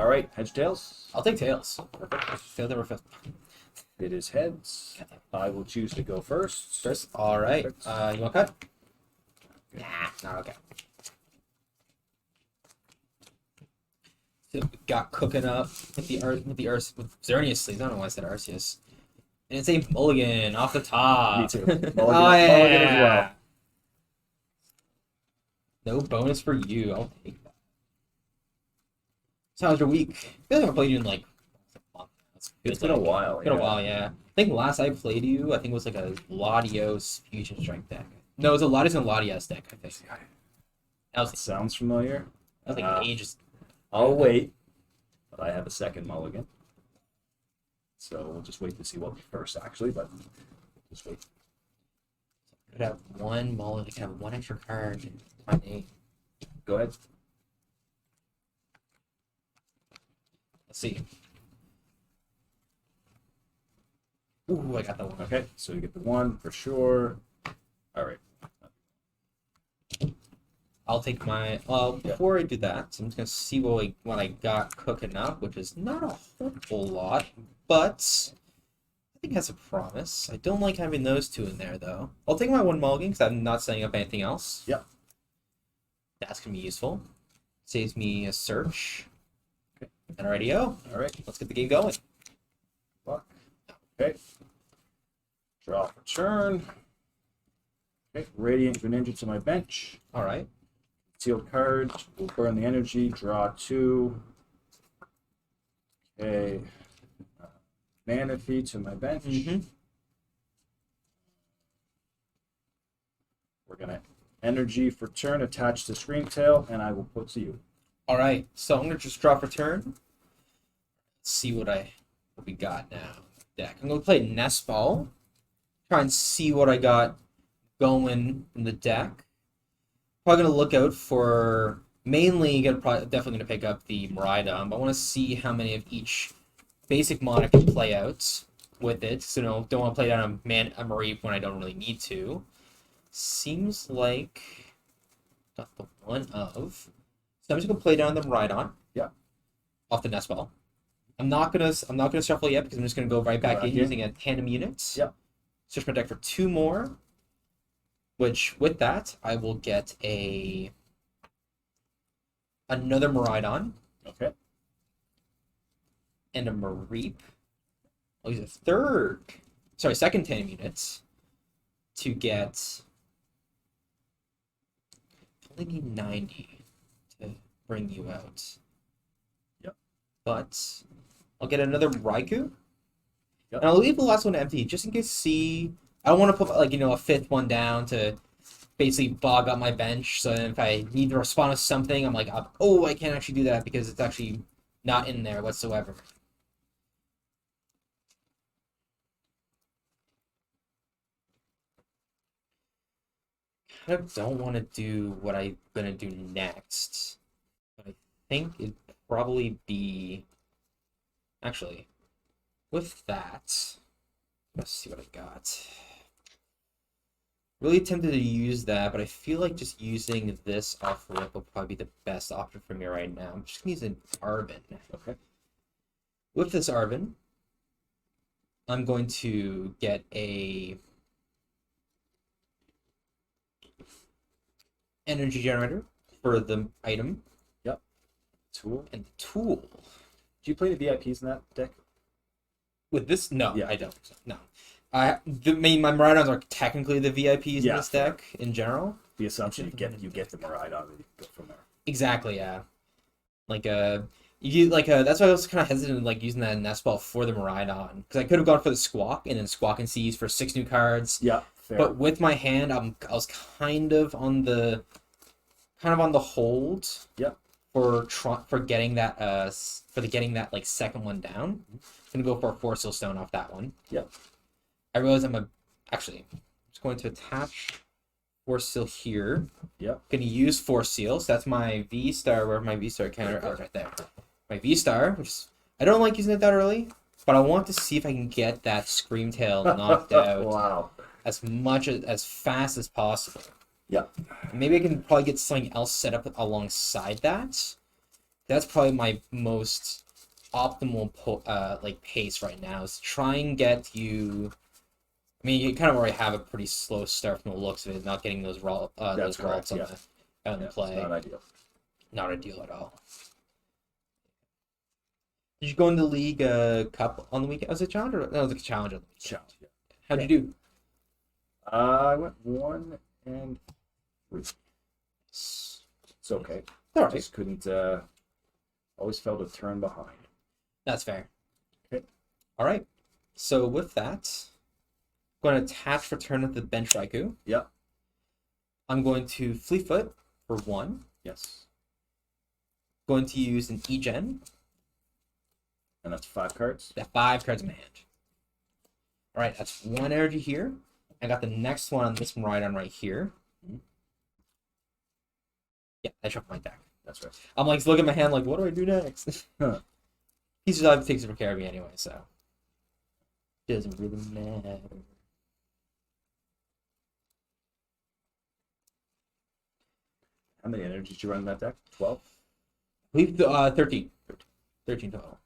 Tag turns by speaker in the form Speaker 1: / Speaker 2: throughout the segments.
Speaker 1: All right, heads, tails.
Speaker 2: I'll take tails. Tails never fails.
Speaker 1: It is heads. I will choose to go first.
Speaker 2: First, all right.
Speaker 1: Perfect.
Speaker 2: You want to cut? Nah, not okay. So we got cooking up with the Xerneas sleeves. I don't know why I said Arceus. And it's a mulligan off the top.
Speaker 1: Me too.
Speaker 2: Mulligan,
Speaker 1: Mulligan as well.
Speaker 2: No bonus for you. I'll take that. So how's your week? I feel like I played you in like a month.
Speaker 1: It's been a while.
Speaker 2: Been a while, yeah. I think last I played you, I think it was like a Latios Fusion Strike deck. No, it was a Latios and Latias deck, I think.
Speaker 1: That sounds familiar.
Speaker 2: That was like ages.
Speaker 1: I'll wait, but I have a second mulligan. So we'll just wait to see what we first, actually, but just wait.
Speaker 2: I could have one mulligan, I could have one extra card in my name.
Speaker 1: Go ahead.
Speaker 2: Let's see. Ooh, I got that one.
Speaker 1: Okay, so you get the one for sure. All right.
Speaker 2: I'll take my. Well, before I do that, so I'm just gonna see what I got cooking up, which is not a whole lot, but I think it has a promise. I don't like having those two in there though. I'll take my one mulligan because I'm not setting up anything else.
Speaker 1: Yep.
Speaker 2: That's gonna be useful. Saves me a search. Okay. And alrighty-o.
Speaker 1: All right.
Speaker 2: Let's get the game going.
Speaker 1: Fuck. Okay. Draw for turn. Okay. Radiant Greninja to my bench.
Speaker 2: All right.
Speaker 1: Sealed card. We'll burn the energy. Draw 2. Okay. Manaphy to my bench. We're gonna energy for turn attached to Screamtail, and I will put to you.
Speaker 2: All right. So I'm gonna just draw for turn. Let's see what we got now. Deck. I'm gonna play Nest Ball. Try and see what I got going in the deck. Probably gonna look out for definitely gonna pick up the Miraidon, but I want to see how many of each basic mon I can play out with it. So don't want to play down a Mareep when I don't really need to. Seems like got the one of. So I'm just gonna play down the Miraidon.
Speaker 1: Yeah.
Speaker 2: Off the Nest Ball. I'm not gonna shuffle yet because I'm just gonna go right back in using a tandem unit.
Speaker 1: Yep.
Speaker 2: Search my deck for 2 more. Which, with that, I will get another Miraidon.
Speaker 1: Okay.
Speaker 2: And a Mareep. I'll use a second tandem unit to get. Only need 90 to bring you out.
Speaker 1: Yep.
Speaker 2: But I'll get another Raikou.
Speaker 1: Yep.
Speaker 2: And I'll leave the last one empty just in case I don't want to put a 5th one down to basically bog up my bench. So then if I need to respond to something, I'm like, oh, I can't actually do that because it's actually not in there whatsoever. I kind of don't want to do what I'm gonna do next, but I think it'd probably be actually with that. Let's see what I got. Really tempted to use that, but I feel like just using this off rip will probably be the best option for me right now. I'm just gonna use an Arven.
Speaker 1: Okay.
Speaker 2: With this Arven, I'm going to get a energy generator for the item.
Speaker 1: Yep. Tool.
Speaker 2: And the tool.
Speaker 1: Do you play the VIPs in that deck?
Speaker 2: With this? No,
Speaker 1: yeah.
Speaker 2: I don't. No. My Miraidons are technically the VIPs in this deck in general.
Speaker 1: The assumption you get the Miraidon and you go from there.
Speaker 2: Exactly, yeah. That's why I was kind of hesitant using that Nest Ball for the Miraidon because I could have gone for the Squawk and then Squawk and Seize for 6 new cards.
Speaker 1: Yeah, fair.
Speaker 2: But with my hand, I was kind of on the hold.
Speaker 1: Yep.
Speaker 2: For getting that second one down. I'm gonna go for a Force Seal Stone off that one.
Speaker 1: Yep.
Speaker 2: I realize I'm just going to attach Force Seal here.
Speaker 1: Yep.
Speaker 2: Gonna use Force Seal, so that's my V-Star, where my V-Star counter, right there. My V-Star, I don't like using it that early, but I want to see if I can get that Screamtail knocked out.
Speaker 1: Wow.
Speaker 2: As fast as possible.
Speaker 1: Yeah.
Speaker 2: Maybe I can probably get something else set up alongside that. that's probably my most optimal like pace right now is to try and get you. I mean, you kind of already have a pretty slow start from the looks of it, not getting those
Speaker 1: That's
Speaker 2: those rolls
Speaker 1: correct,
Speaker 2: on
Speaker 1: yeah.
Speaker 2: the
Speaker 1: It's
Speaker 2: play.
Speaker 1: not ideal.
Speaker 2: Not ideal at all. Did you go in the league cup on the weekend? Was it challenge or no? It was a challenge on the weekend.
Speaker 1: Challenge, yeah.
Speaker 2: How'd you do?
Speaker 1: I went 1 and 3. It's okay.
Speaker 2: All right.
Speaker 1: Just couldn't. Always felt a turn behind.
Speaker 2: That's fair.
Speaker 1: Okay.
Speaker 2: All right. So with that, I'm going to attach return of the bench Raikou.
Speaker 1: Yep.
Speaker 2: I'm going to Fleetfoot for 1.
Speaker 1: Yes.
Speaker 2: Going to use an E-Gen.
Speaker 1: And that's 5 cards.
Speaker 2: Got 5 cards in my hand. All right, that's 1 energy here. I got the next one on this Miraidon right here.
Speaker 1: Mhm.
Speaker 2: Yeah, I shuffled my deck.
Speaker 1: That's right.
Speaker 2: I'm like, look at my hand, like, what do I do next?
Speaker 1: Huh.
Speaker 2: He's just takes super care of me anyway, so doesn't really matter.
Speaker 1: How many energies did you run in that deck? 12?
Speaker 2: We've 13. 13 total.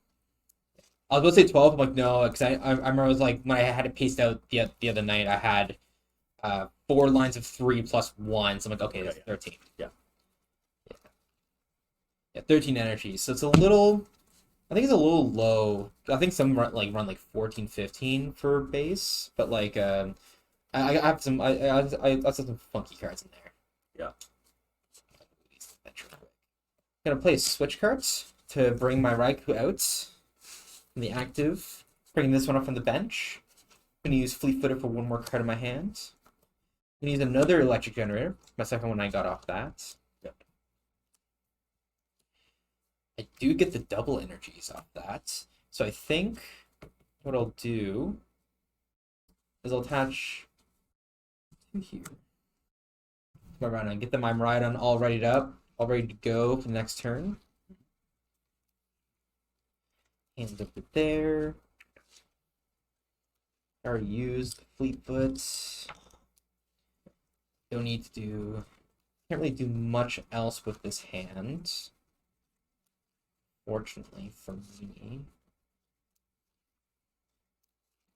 Speaker 2: I was about to say 12. I'm like, no, because I remember I was like, when I had it paced out the other night, I had 4 lines of 3 plus 1. So I'm like, okay, that's 13.
Speaker 1: Yeah.
Speaker 2: Yeah, 13 energies. So it's a little, I think it's a little low. I think some run like 14, 15 for base, but like I have some I have some funky cards in there.
Speaker 1: Yeah.
Speaker 2: I'm gonna play switch cards to bring my Raikou out from the active. Bring this one up from the bench. I'm gonna use Fleet Footer for 1 more card in my hand. I'm gonna use another electric generator. My second one I got off that.
Speaker 1: Yep.
Speaker 2: I do get the double energies off that. So I think what I'll do is I'll attach 2 here. Go around and get the Miraidon all readied up, all ready to go for the next turn. Hands up it there. I already used Fleetfoot. Don't need to do. Can't really do much else with this hand. Fortunately for me.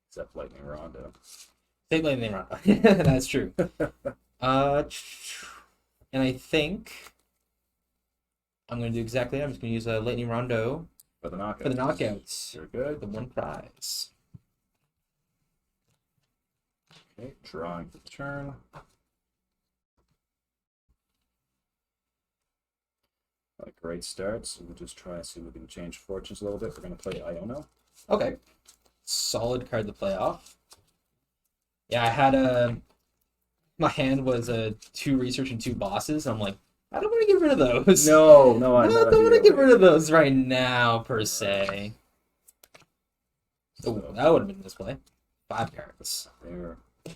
Speaker 1: Except Lightning Rondo.
Speaker 2: Same Lightning Round. That's true. And I think I'm going to do exactly that. I'm just going to use a Lightning Rondo
Speaker 1: For the knockouts.
Speaker 2: for the knockouts.
Speaker 1: Very good.
Speaker 2: The 1 prize.
Speaker 1: Okay, drawing the turn. A great start, so we'll just try to see if we can change fortunes a little bit. We're going to play Iono.
Speaker 2: Okay. Solid card to play off. Yeah, I had my hand was 2 research and 2 bosses. I'm like, I don't want to get rid of those.
Speaker 1: No,
Speaker 2: I
Speaker 1: I'm
Speaker 2: don't want to get rid of those right now, per se. Oh, that would have been this play. 5 cards.
Speaker 1: There. I'm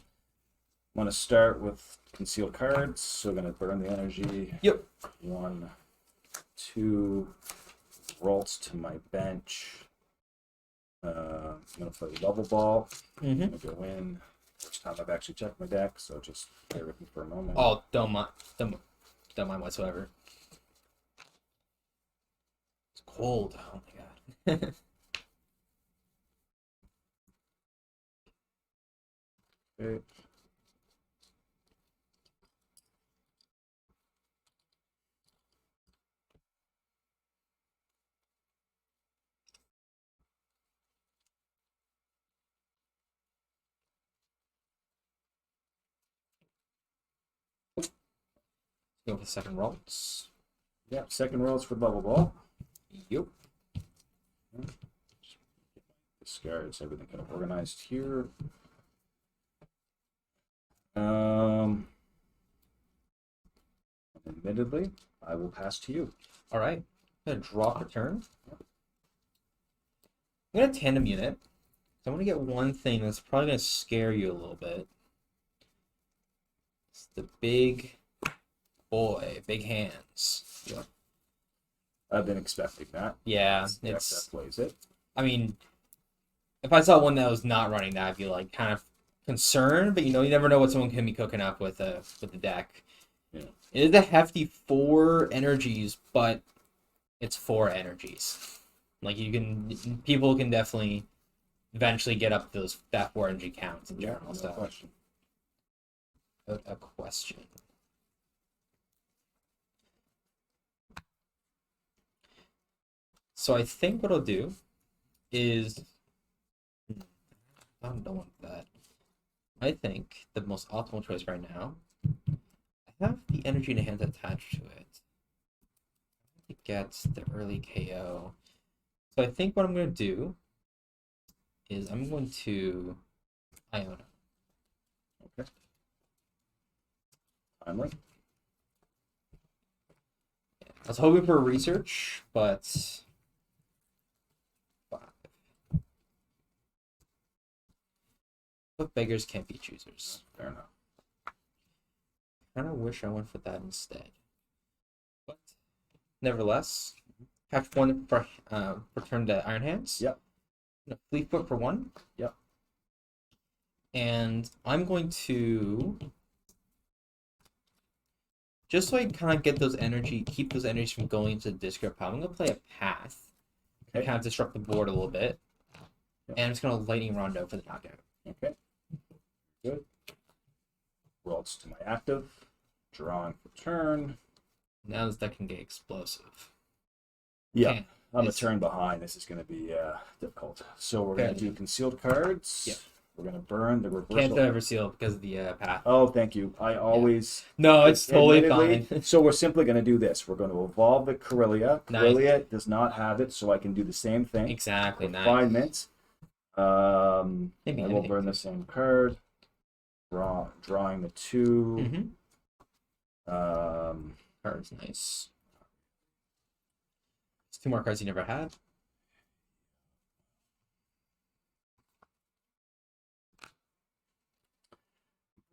Speaker 1: going to start with concealed cards, so I'm going to burn the energy.
Speaker 2: Yep.
Speaker 1: 1, 2, Ralts to my bench. I'm going to play Level Ball. I'm going to go in. First time I've actually checked my deck, so just bear with me for a moment.
Speaker 2: Oh, don't mind whatsoever. It's cold. Oh my god.
Speaker 1: Okay.
Speaker 2: Go for second rolls.
Speaker 1: Yeah, second rolls for Bubble Ball.
Speaker 2: Yep.
Speaker 1: Discards, everything kind of organized here. Admittedly, I will pass to you.
Speaker 2: All right. I'm gonna drop a turn. I'm gonna tandem unit. I want to get one thing that's probably gonna scare you a little bit. It's the big boy, big hands.
Speaker 1: Yeah. I've been expecting that.
Speaker 2: Yeah,
Speaker 1: Deck
Speaker 2: it's.
Speaker 1: that plays it.
Speaker 2: I mean, if I saw one that was not running that, I'd be like kind of concerned. But you never know what someone can be cooking up with the deck.
Speaker 1: Yeah.
Speaker 2: It is a hefty 4 energies, but it's 4 energies. Like people can definitely eventually get up to that 4 energy count in general.
Speaker 1: No
Speaker 2: So
Speaker 1: question.
Speaker 2: a question. So I think what I'll do is I don't want that. I think the most optimal choice right now. I have the energy in the hand attached to it. It gets the early KO. So I think what I'm going to do is I'm going to Iona.
Speaker 1: Okay. Timely.
Speaker 2: Yeah, I was hoping for a research, but 5. But beggars can't be choosers.
Speaker 1: Fair enough.
Speaker 2: Kind of wish I went for that instead. But nevertheless, catch 1 for return to Iron Hands.
Speaker 1: Yep.
Speaker 2: Fleet Foot for 1.
Speaker 1: Yep.
Speaker 2: And I'm going to, just so I kind of get those keep those energies from going into the discard pile, I'm going to play a Path.
Speaker 1: Okay.
Speaker 2: Kind of disrupt the board a little bit.
Speaker 1: Yep.
Speaker 2: And I'm just going to Lightning Rondo for the knockout.
Speaker 1: Okay. Good. Rolls to my active. Drawing for turn.
Speaker 2: Now this deck can get explosive.
Speaker 1: Yeah.
Speaker 2: Okay.
Speaker 1: I'm a turn behind. This is going to be difficult. So we're going to do concealed cards.
Speaker 2: Yep.
Speaker 1: We're going to burn the reversal.
Speaker 2: Can't ever seal because of the Path.
Speaker 1: Oh, thank you. I always...
Speaker 2: No, it's totally
Speaker 1: admittedly,
Speaker 2: fine.
Speaker 1: So we're simply going to do this. We're going to evolve the Corellia.
Speaker 2: Nice.
Speaker 1: Corellia does not have it, so I can do the same thing.
Speaker 2: Exactly. Nice.
Speaker 1: Refinement. I
Speaker 2: Maybe
Speaker 1: will
Speaker 2: anything.
Speaker 1: burn the same card. Drawing the 2.
Speaker 2: Cards, nice. It's 2 more cards you never had.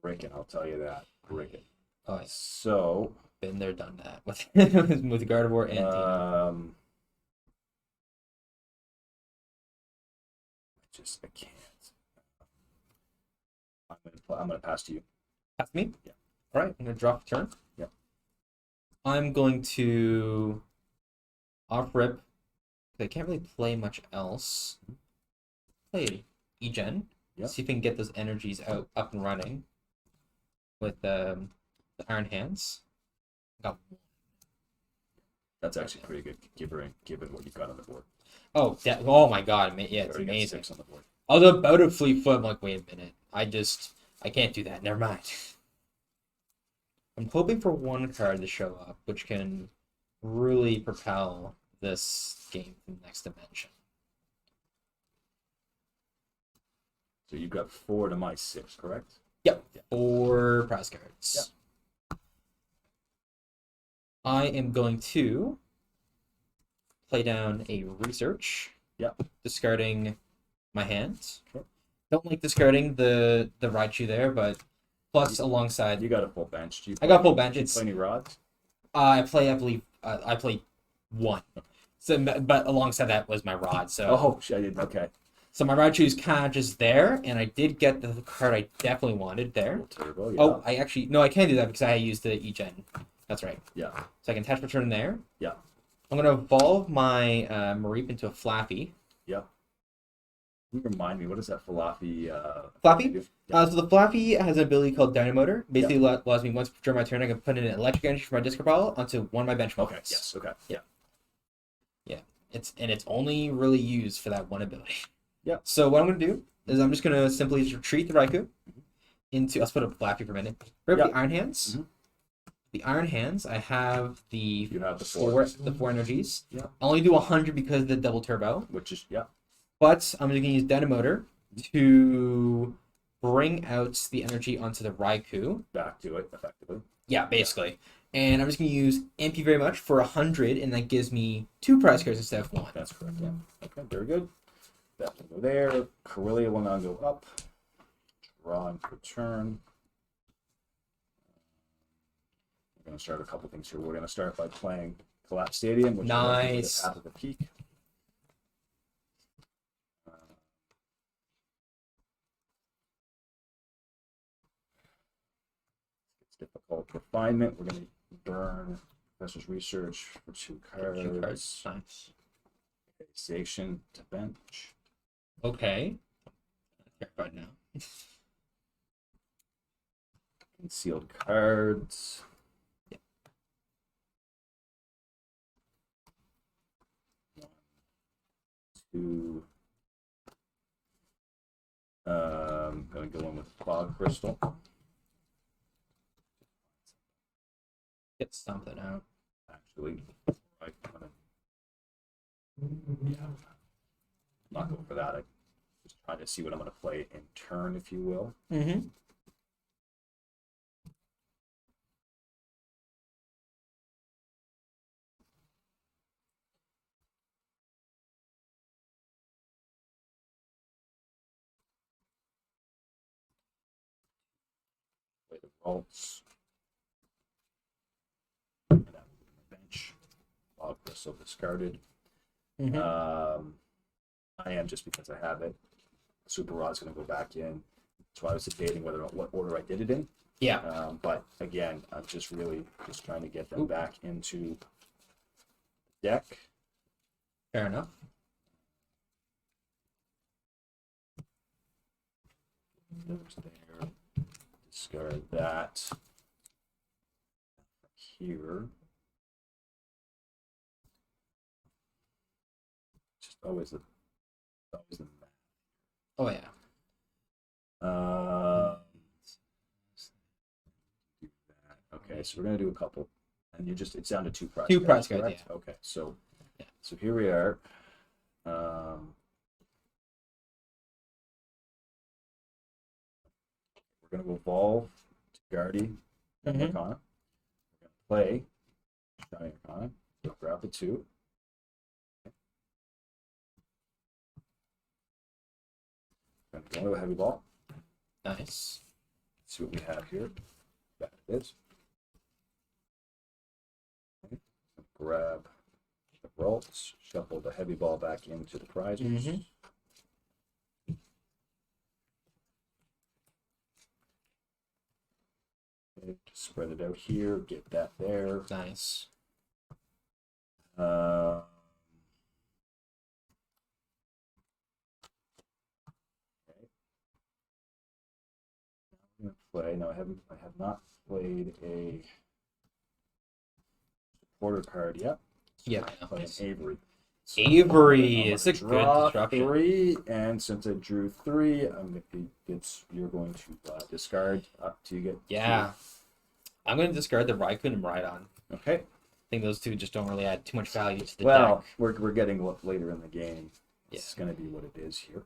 Speaker 1: Break it, I'll tell you that. Break it.
Speaker 2: Oh, yeah.
Speaker 1: So...
Speaker 2: Been there, done that with with Gardevoir and Dino.
Speaker 1: I can't. I'm gonna pass to you.
Speaker 2: Pass me?
Speaker 1: Yeah.
Speaker 2: All right, I'm gonna drop a turn.
Speaker 1: Yeah.
Speaker 2: I'm going to off rip. I can't really play much else. Play Egen.
Speaker 1: Yeah.
Speaker 2: See if we can get those energies up and running with the Iron Hands. Got one.
Speaker 1: That's actually pretty good, given what you've got on the board.
Speaker 2: Oh, oh my god, yeah, it's
Speaker 1: Already got
Speaker 2: amazing.
Speaker 1: 6 on the board.
Speaker 2: I was about to Fleet Foot. I'm like, wait a minute. I can't do that. Never mind. I'm hoping for 1 card to show up, which can really propel this game to the next dimension.
Speaker 1: So you've got 4 to my 6, correct?
Speaker 2: Yep. 4 prize cards.
Speaker 1: Yep.
Speaker 2: I am going to play down a research.
Speaker 1: Yep.
Speaker 2: Discarding my hand.
Speaker 1: Sure.
Speaker 2: Don't like discarding the Raichu there, but plus alongside.
Speaker 1: You got a full bench.
Speaker 2: I got full bench.
Speaker 1: Play any rods?
Speaker 2: I believe I play 1. So, but alongside that was my rod. So.
Speaker 1: Oh, I didn't. Okay.
Speaker 2: So my Raichu is kind of just there, and I did get the card I definitely wanted there.
Speaker 1: Turbo, yeah.
Speaker 2: Oh, I can't do that because I used the Egen. That's right.
Speaker 1: Yeah.
Speaker 2: So I can attach return there.
Speaker 1: Yeah.
Speaker 2: I'm gonna evolve my Mareep into a Flappy.
Speaker 1: Yeah. Can you remind me, what is that Flappy?
Speaker 2: Flappy?
Speaker 1: do?
Speaker 2: So the Flappy has an ability called Dynamotor. Basically, allows me once during my turn, I can put in an electric energy from my discard pile onto one of my bench
Speaker 1: Okay.
Speaker 2: models.
Speaker 1: Yes. Okay. Yeah.
Speaker 2: It's only really used for that one ability.
Speaker 1: Yeah.
Speaker 2: So what I'm gonna do is I'm just gonna simply retreat the Raikou into. Let's put a Flappy for a minute. Grab the Iron Hands.
Speaker 1: Mhm.
Speaker 2: The Iron Hands. I have the
Speaker 1: You have the
Speaker 2: four
Speaker 1: 4.
Speaker 2: energies.
Speaker 1: Yeah.
Speaker 2: I only do 100 because of the double turbo.
Speaker 1: Which is
Speaker 2: But I'm going to use Dynamotor to bring out the energy onto the Raikou.
Speaker 1: back to it effectively.
Speaker 2: Yeah, basically. And I'm just going to use MP very much for 100, and that gives me 2 prize cards instead of 1.
Speaker 1: That's correct. Yeah. Okay. Very good. That will go there. Corellia will now go up. Drawing for turn. We're going to start a couple things here. We're going to start by playing Collapse Stadium, which
Speaker 2: Nice.
Speaker 1: is half of the peak. It's difficult. Refinement. We're going to burn Professor's Research for 2
Speaker 2: 2
Speaker 1: cards.
Speaker 2: cards. Nice.
Speaker 1: Station to bench.
Speaker 2: Okay. Right now.
Speaker 1: Concealed cards.
Speaker 2: Yeah.
Speaker 1: 1, 2. Gonna go in with Fog Crystal.
Speaker 2: Get something out.
Speaker 1: Actually, I'm not going for that. I'm just trying to see what I'm gonna play in turn, if you will.
Speaker 2: Mm-hmm.
Speaker 1: Play the vaults. Bench. Fog Crystal discarded.
Speaker 2: Mm-hmm.
Speaker 1: I am, just because I have it. Super Rod's going to go back in. So I was debating what order I did it in.
Speaker 2: Yeah.
Speaker 1: But again, I'm just really just trying to get them back into the deck.
Speaker 2: Fair enough.
Speaker 1: Those there. Discard that. Here. Just always the
Speaker 2: Oh yeah.
Speaker 1: Do that. Okay, so we're gonna do a couple, and it's down to 2 prize.
Speaker 2: 2 prize cards,
Speaker 1: correct?
Speaker 2: yeah.
Speaker 1: Okay, so
Speaker 2: Yeah.
Speaker 1: So here we are. We're gonna go evolve to Guardy and Arcana. We're gonna play Shining Arcana. We'll grab the 2. We're gonna go into a heavy ball.
Speaker 2: Nice.
Speaker 1: See what we have here. That is. Okay. Grab the rolls, shuffle the heavy ball back into the prizes. Okay, spread it out here, get that there.
Speaker 2: Nice.
Speaker 1: Okay. I'm gonna play. No, I have not played a supporter card yet.
Speaker 2: Yeah.
Speaker 1: Playing Avery. So
Speaker 2: Avery
Speaker 1: I'm
Speaker 2: is a
Speaker 1: gonna
Speaker 2: good
Speaker 1: draw
Speaker 2: disruption.
Speaker 1: 3, and since I drew 3, you're going to discard up to get.
Speaker 2: Yeah. I'm going to discard the Raikou and Rhydon.
Speaker 1: Okay.
Speaker 2: I think those 2 just don't really add too much value to the
Speaker 1: Well,
Speaker 2: deck.
Speaker 1: we're getting later in the game. It's going to be what it is here.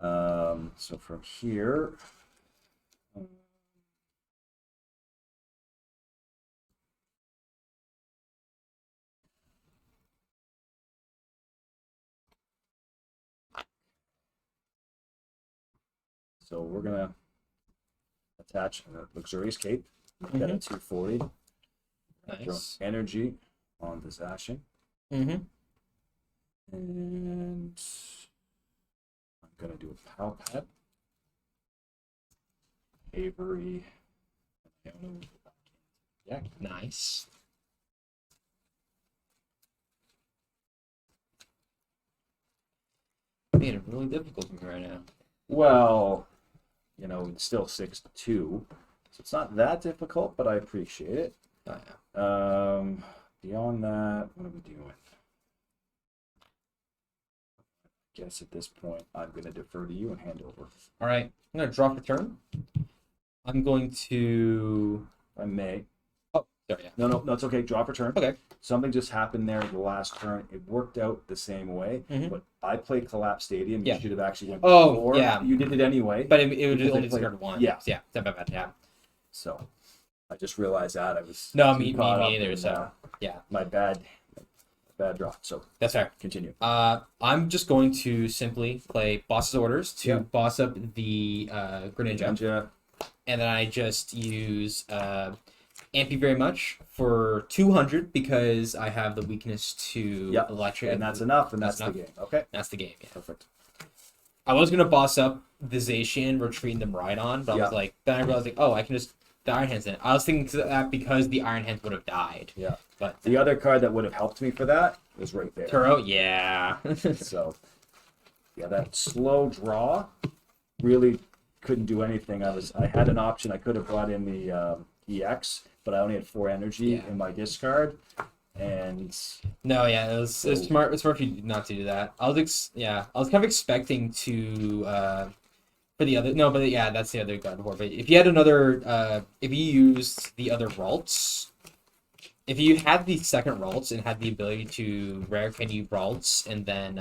Speaker 1: So from here. So we're gonna attach a luxurious cape. Make that at 240.
Speaker 2: Nice.
Speaker 1: Throw energy on this Ashen.
Speaker 2: Mm-hmm.
Speaker 1: And I'm gonna do a Pal Pet. Avery. Yeah.
Speaker 2: Nice. Made it really difficult for me right now.
Speaker 1: Well, it's still 6-2, so it's not that difficult, but I appreciate it.
Speaker 2: Oh, yeah.
Speaker 1: Beyond that, what are we doing? I guess at this point, I'm going to defer to you and hand over.
Speaker 2: All right. I'm going to draw for turn. I'm going to...
Speaker 1: If I may.
Speaker 2: Oh, sorry. Yeah.
Speaker 1: No, it's okay. Draw for turn.
Speaker 2: Okay.
Speaker 1: Something just happened there the last turn. It worked out the same way, but I played Collapse Stadium. You should have actually went before.
Speaker 2: Yeah.
Speaker 1: You did it anyway.
Speaker 2: But it was only discarded 1.
Speaker 1: Yeah.
Speaker 2: Yeah. Yeah.
Speaker 1: So I just realized that I was
Speaker 2: me neither. So yeah,
Speaker 1: my bad draw. So
Speaker 2: that's fair.
Speaker 1: Continue.
Speaker 2: I'm just going to simply play Boss's Orders to boss up the Greninja, and then I just use Ampy very much for 200 because I have the weakness to electric,
Speaker 1: and that's enough. And that's the game. Okay,
Speaker 2: that's the game. Yeah.
Speaker 1: Perfect.
Speaker 2: I was gonna boss up the Zacian, retreating the Rhydon, but I was like, then I realized I can just The Iron Hand's in it. I was thinking that because the Iron Hand would have died.
Speaker 1: Yeah.
Speaker 2: But
Speaker 1: The other card that would have helped me for that was right there.
Speaker 2: Turo, yeah.
Speaker 1: So, yeah, that slow draw really couldn't do anything. I had an option. I could have brought in the EX, but I only had 4 energy in my discard, and
Speaker 2: no, yeah, it was smart. It was smart for you not to do that. I was I was kind of expecting to for the other no, but yeah, that's the other God of War. But if you had another, if you used the other Ralts, if you had the second Ralts and had the ability to rare candy Ralts, and then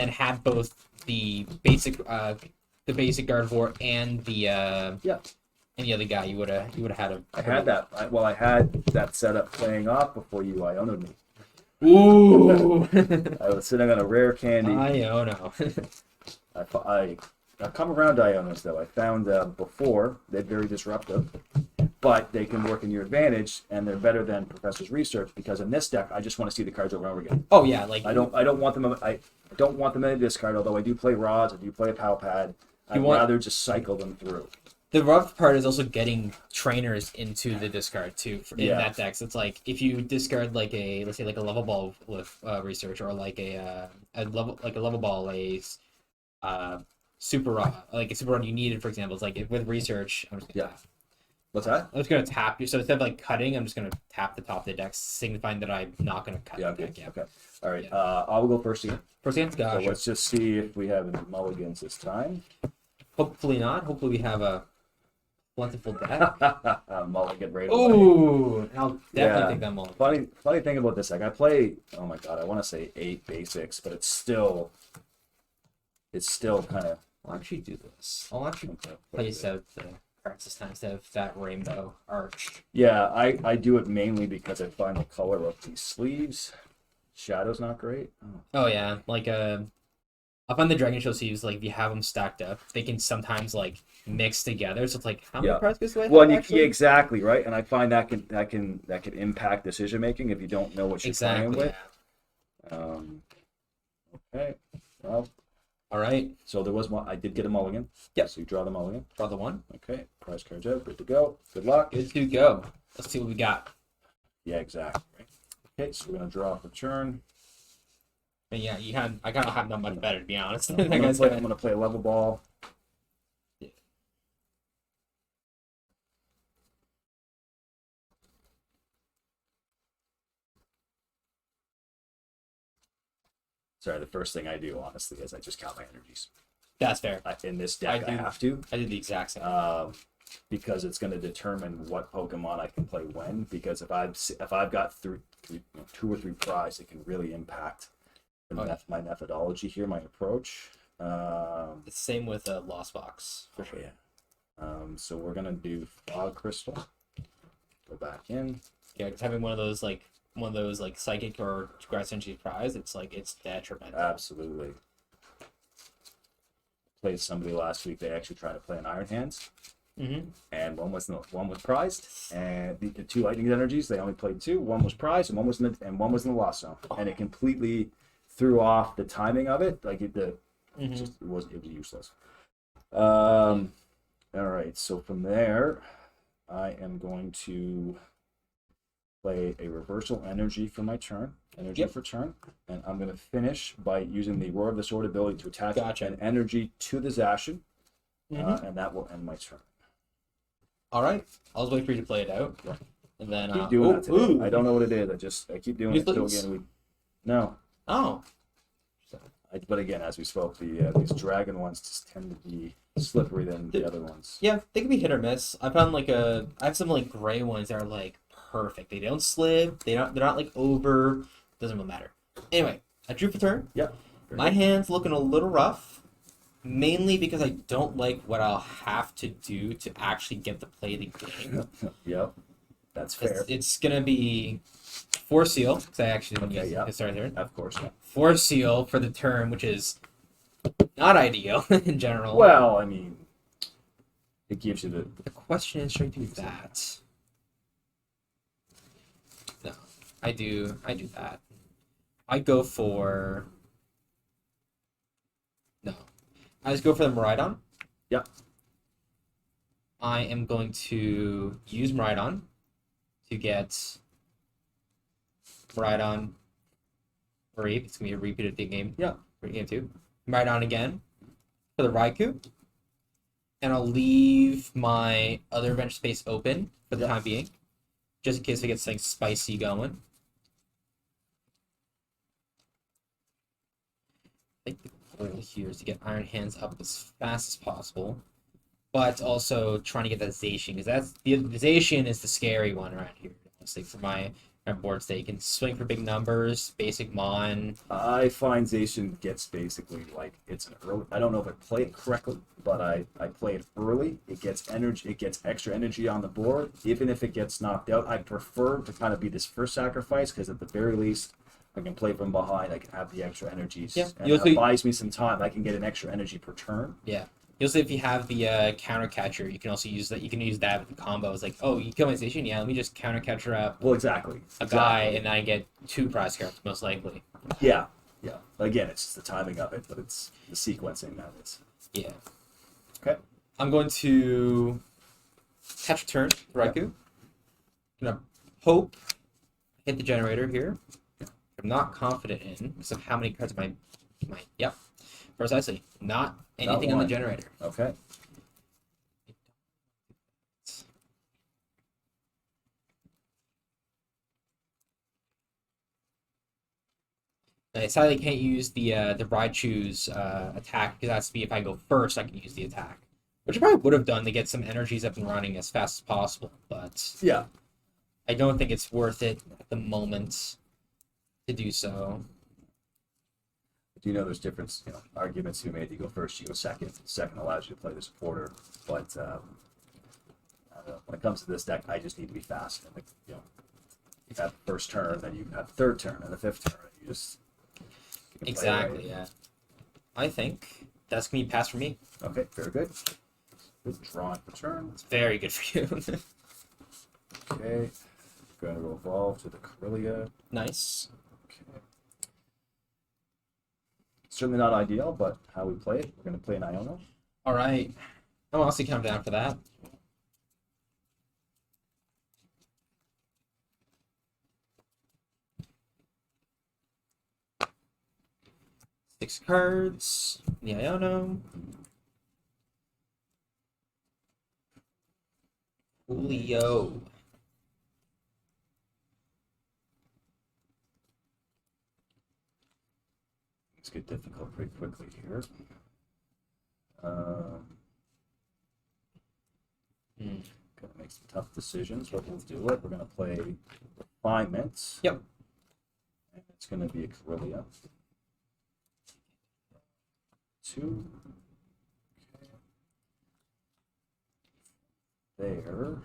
Speaker 2: had both the basic God of War and the and the other guy, you would have had a.
Speaker 1: I had that. I had that setup playing off before you Iono'd me.
Speaker 2: Ooh.
Speaker 1: I was sitting on a rare candy.
Speaker 2: Iono.
Speaker 1: I come around Ionos though. I found before they're very disruptive, but they can work in your advantage, and they're better than Professor's Research because in this deck I just want to see the cards over and over again.
Speaker 2: Oh yeah, like
Speaker 1: I don't want them. I don't want them in a discard. Although I do play rods, I do play a pal pad. I'd rather just cycle them through.
Speaker 2: The rough part is also getting trainers into the discard too in that deck. So it's like if you discard like let's say like a level ball with research, or like a level ball super rod, like a super rod you needed, for example. It's like with research, I'm just gonna
Speaker 1: What's that?
Speaker 2: I'm just gonna tap you. So instead of like cutting, I'm just gonna tap the top of the deck, signifying that I'm not gonna cut the deck. Yeah.
Speaker 1: Okay. All right. I'll go first again.
Speaker 2: First again,
Speaker 1: So let's just see if we have any mulligans this time.
Speaker 2: Hopefully not. Hopefully we have a plentiful deck.
Speaker 1: Mulligan right away.
Speaker 2: Ooh, I'll definitely take that mulligan.
Speaker 1: Funny thing about this deck, I play. Oh my god, I want to say 8 basics, but it's still kind of.
Speaker 2: I'll actually do this. I'll actually place out the cards this time instead of that rainbow arch.
Speaker 1: Yeah, I do it mainly because I find the color of these sleeves. Shadow's not great.
Speaker 2: Oh yeah, like I find the Dragon Show sleeves, like if you have them stacked up, they can sometimes like mix together. So it's like, how many cards do I have?
Speaker 1: Well, exactly right, and I find that can impact decision making if you don't know what you're playing with.
Speaker 2: Yeah.
Speaker 1: Okay. Well.
Speaker 2: All right.
Speaker 1: So there was one. I did get a mulligan.
Speaker 2: Yep.
Speaker 1: So you draw the mulligan.
Speaker 2: Draw the one.
Speaker 1: Okay. Prize cards out. Good to go. Good luck.
Speaker 2: Good to go. Let's see what we got.
Speaker 1: Yeah, exactly. Okay, so we're gonna draw for turn.
Speaker 2: And yeah, I kind of have not much better, to be honest.
Speaker 1: I'm gonna play a level ball.
Speaker 2: Yeah.
Speaker 1: Sorry, the first thing I do, honestly, is I just count my energies.
Speaker 2: That's fair.
Speaker 1: In this deck, I have to.
Speaker 2: I did the exact same.
Speaker 1: Because it's going to determine what Pokemon I can play when. Because if I've got 2 or 3 prizes, it can really impact my methodology here, my approach.
Speaker 2: It's the same with Lost Box for sure.
Speaker 1: Yeah. So we're gonna do Fog Crystal. Go back in.
Speaker 2: Yeah, because having one of those like psychic or grass energy prize, it's detrimental.
Speaker 1: Absolutely. Played somebody last week. They actually tried to play an Iron Hands.
Speaker 2: Mm-hmm.
Speaker 1: And one was prized, and the 2 lightning energies they only played 2. One was prized, and one was in the lost zone, and it completely threw off the timing of it. Like it was useless. All right, so from there, I am going to play a reversal energy for my turn. For turn, and I'm going to finish by using the Roar of the Sword ability to attach an energy to the Zacian, and that will end my turn.
Speaker 2: All right, I'll just wait for you to play it out, and then
Speaker 1: keep doing that today. I don't know what it is. I keep doing it until again. No.
Speaker 2: Oh.
Speaker 1: But again, as we spoke, these dragon ones just tend to be slippery than the other ones.
Speaker 2: Yeah, they can be hit or miss. I found I have some like gray ones that are like perfect. They don't slip. They're not like over. Doesn't really matter. Anyway, I drew for turn.
Speaker 1: Yep.
Speaker 2: My hand's looking a little rough. Mainly because I don't like what I'll have to do to actually get to play the game.
Speaker 1: Yep, that's fair.
Speaker 2: It's gonna be Force Seal, because I actually didn't use it start there.
Speaker 1: Of course, yeah.
Speaker 2: Force Seal for the turn, which is not ideal in general.
Speaker 1: Well, I mean, it gives you
Speaker 2: the question is, should I do that? No, I do that. I go for no. I just go for the Miraidon.
Speaker 1: Yep.
Speaker 2: I am going to use Miraidon to get Miraidon Reap. It's going to be a repeat of the game.
Speaker 1: Yeah.
Speaker 2: Game 2. Miraidon again for the Raikou. And I'll leave my other adventure space open for the time being, just in case I get something spicy going. I think the goal here is to get Iron Hands up as fast as possible, but also trying to get that Zacian, because the Zacian is the scary one around here, honestly, for my board state. You can swing for big numbers, basic Mon.
Speaker 1: I find Zacian gets basically like it's an early. I don't know if I play it correctly, but I play it early. It gets energy. It gets extra energy on the board, even if it gets knocked out. I prefer to kind of be this first sacrifice because at the very least, I can play from behind. I can have the extra energies, and it buys me some time. I can get an extra energy per turn.
Speaker 2: Yeah. You'll see if you have the counter catcher, you can also use that. You can use that with the combo. It's like, oh, you kill my Zacian, yeah. Let me just counter catcher up.
Speaker 1: Well, exactly.
Speaker 2: A guy, and I get 2 prize cards most likely.
Speaker 1: Yeah. Again, it's just the timing of it, but it's the sequencing that is.
Speaker 2: Yeah.
Speaker 1: Okay.
Speaker 2: I'm going to catch a turn, Raikou.
Speaker 1: Yep.
Speaker 2: Gonna hope hit the generator here. I'm not confident in because of how many cards my yep. Precisely. Not anything on the generator.
Speaker 1: Okay.
Speaker 2: I sadly can't use the Raichu's attack because that's to be if I go first, I can use the attack, which I probably would have done to get some energies up and running as fast as possible. But
Speaker 1: yeah,
Speaker 2: I don't think it's worth it at the moment to do so.
Speaker 1: Do you know there's different arguments you made? You go first, you go second. Second allows you to play the supporter, but when it comes to this deck, I just need to be fast. And you have the first turn, then you have the third turn, and the fifth turn. You just
Speaker 2: exactly, yeah. I think that's gonna be pass for me.
Speaker 1: Okay, very good. Good drawing for turn.
Speaker 2: It's very good for you.
Speaker 1: Okay, going to evolve to the Corellia.
Speaker 2: Nice.
Speaker 1: Okay. Certainly not ideal, but how we play it, we're going to play an Iono.
Speaker 2: All right. I'm honestly kind of down for that. Six cards. The Iono. Julio.
Speaker 1: Things get difficult pretty quickly here. Gonna make some tough decisions, but we'll do it. We're gonna play Refinements.
Speaker 2: Yep.
Speaker 1: And it's gonna be a Corellia. 2. Okay. There.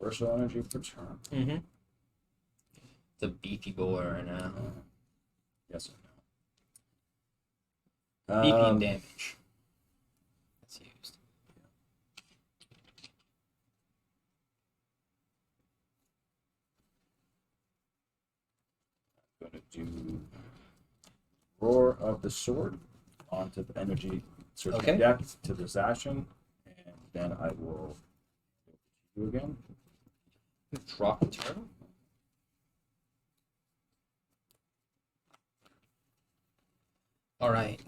Speaker 1: Versatile energy per turn.
Speaker 2: Mm-hmm. It's a beefy boy right now.
Speaker 1: Yes or no?
Speaker 2: Beefy in damage. That's used.
Speaker 1: I'm going to do Roar of the Sword onto the energy search deck to the Zacian, and then I will do again.
Speaker 2: Drop a turn. All right.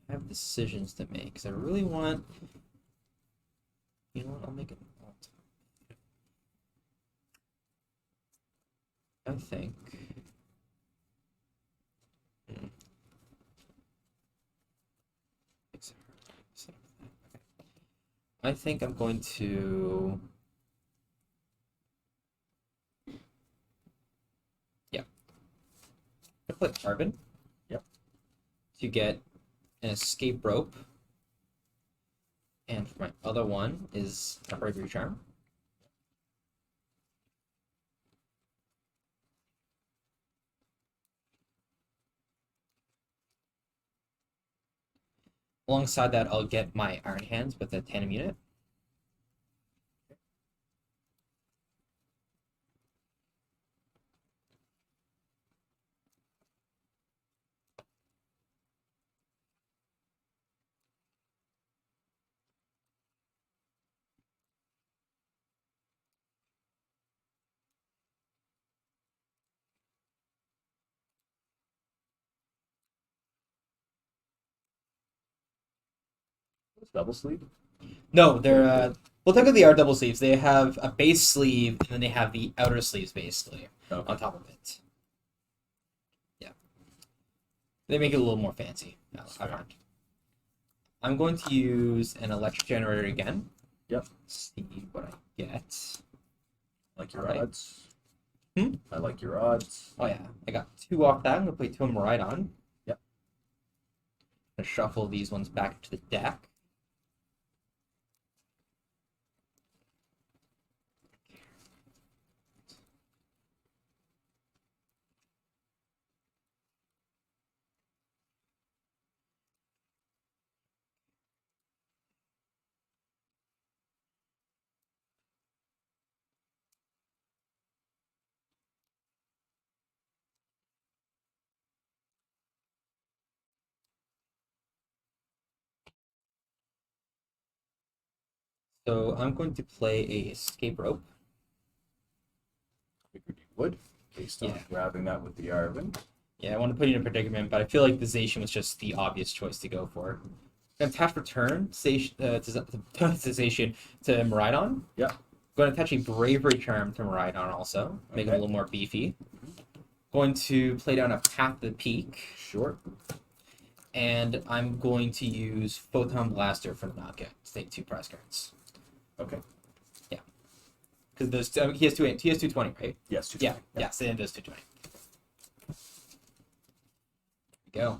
Speaker 2: I have decisions to make because I really want. You know what? I'll make it. I think. I think I'm going to. Yeah. I'm going to play Carbon.
Speaker 1: Yep.
Speaker 2: To get an escape rope. And for my other one is a Bravery Charm. Alongside that, I'll get my Iron Hands with a tandem unit.
Speaker 1: It's double sleeve.
Speaker 2: No, they're well, technically they are double sleeves. They have a base sleeve and then they have the outer sleeves basically on top of it. Yeah, they make it a little more fancy. I find. I'm going to use an electric generator again.
Speaker 1: Yep.
Speaker 2: See what I get.
Speaker 1: Like your odds.
Speaker 2: Hmm?
Speaker 1: I like your odds.
Speaker 2: Oh yeah, I got 2 off that. I'm gonna play 2 of them right on.
Speaker 1: Yep.
Speaker 2: I'm gonna shuffle these ones back to the deck. So I'm going to play a escape rope.
Speaker 1: Figured you would, based on grabbing that with the Arvin.
Speaker 2: Yeah, I want to put you in a predicament, but I feel like the Zacian was just the obvious choice to go for. I'm going to attach return to Zacian to Miraidon.
Speaker 1: Yeah.
Speaker 2: I'm going to attach a Bravery Charm to Miraidon also, make him a little more beefy. Going to play down a Path to the Peak.
Speaker 1: Sure.
Speaker 2: And I'm going to use Photon Blaster for the knockout to take 2 prize cards.
Speaker 1: Okay.
Speaker 2: Yeah. Because those he has 220, right?
Speaker 1: Yes, 220.
Speaker 2: Yeah, Sand does 220. There we go.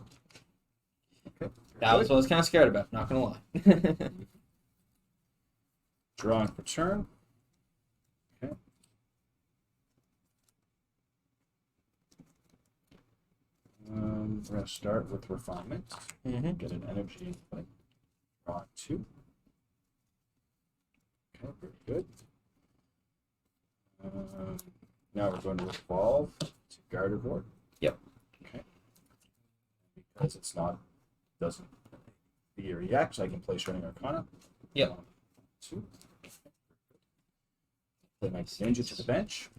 Speaker 1: Okay.
Speaker 2: That was what I was kind of scared about, not gonna lie.
Speaker 1: Drawing for turn. Okay. We're gonna start with refinement. Get an energy. Draw 2. Okay, very good. Now we're going to evolve to Gardevoir.
Speaker 2: Yep.
Speaker 1: Okay. Because doesn't be a react, so I can play Shining Arcana.
Speaker 2: Yep.
Speaker 1: 1, 2. Play my Ninja to the bench.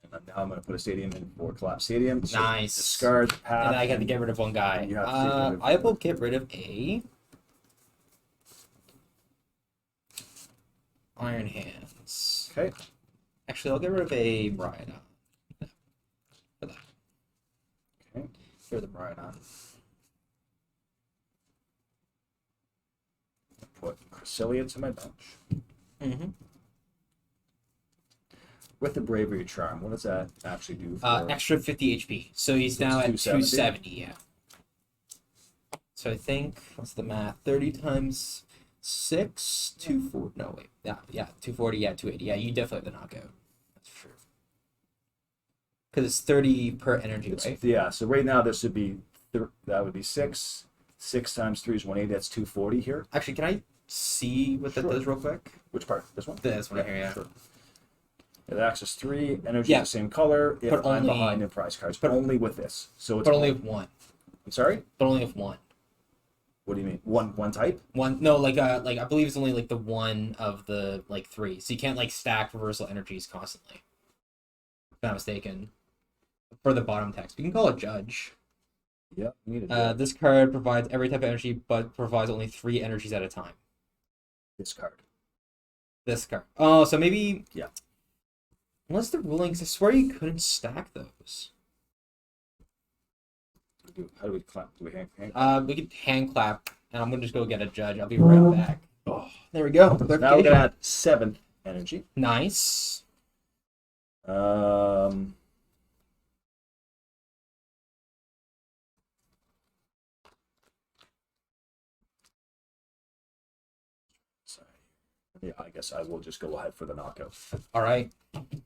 Speaker 1: And then now I'm going to put a stadium in for Collapse Stadium. So
Speaker 2: nice.
Speaker 1: Discard the path.
Speaker 2: And I got to get rid of one guy. I will get rid of a Iron Hands.
Speaker 1: Okay.
Speaker 2: Actually, I'll get rid of a Miraidon. For that.
Speaker 1: Okay.
Speaker 2: For the Miraidon.
Speaker 1: Put Cresselia to my bench.
Speaker 2: Mm-hmm.
Speaker 1: With the Bravery Charm, what does that actually do for...
Speaker 2: Extra 50 HP. So he's now at 270, yeah. So I think, what's the math? 30 times 6? 240. No, wait. Yeah, 240, yeah, 280. Yeah, you definitely have the knockout. That's true. Because it's 30 per energy, right?
Speaker 1: Yeah, so right now this would be... that would be 6. 6 times 3 is 180. That's 240 here.
Speaker 2: Actually, can I see what that does real quick?
Speaker 1: Which part? This one?
Speaker 2: This one here, yeah.
Speaker 1: Sure. It acts as 3 energy the same color if
Speaker 2: but
Speaker 1: I'm behind in prize cards. But only with this. So it's
Speaker 2: only with 1.
Speaker 1: I'm sorry?
Speaker 2: But only with 1.
Speaker 1: What do you mean? One type?
Speaker 2: One no, like I believe it's only like the 1 of the 3. So you can't stack reversal energies constantly. If I'm not mistaken. For the bottom text. We can call it Judge.
Speaker 1: Yep.
Speaker 2: This card provides every type of energy, but provides only 3 energies at a time.
Speaker 1: This card.
Speaker 2: This card. Oh, so maybe...
Speaker 1: Yeah.
Speaker 2: Unless the ruling... I swear you couldn't stack those.
Speaker 1: How do we clap? Do we hand
Speaker 2: we could hand clap, and I'm going to just go get a Judge. I'll be right back. Oh, there we go.
Speaker 1: Now we're going to add 7 energy.
Speaker 2: Nice.
Speaker 1: Yeah, I guess I will just go ahead for the knockout.
Speaker 2: All right.
Speaker 1: Okay.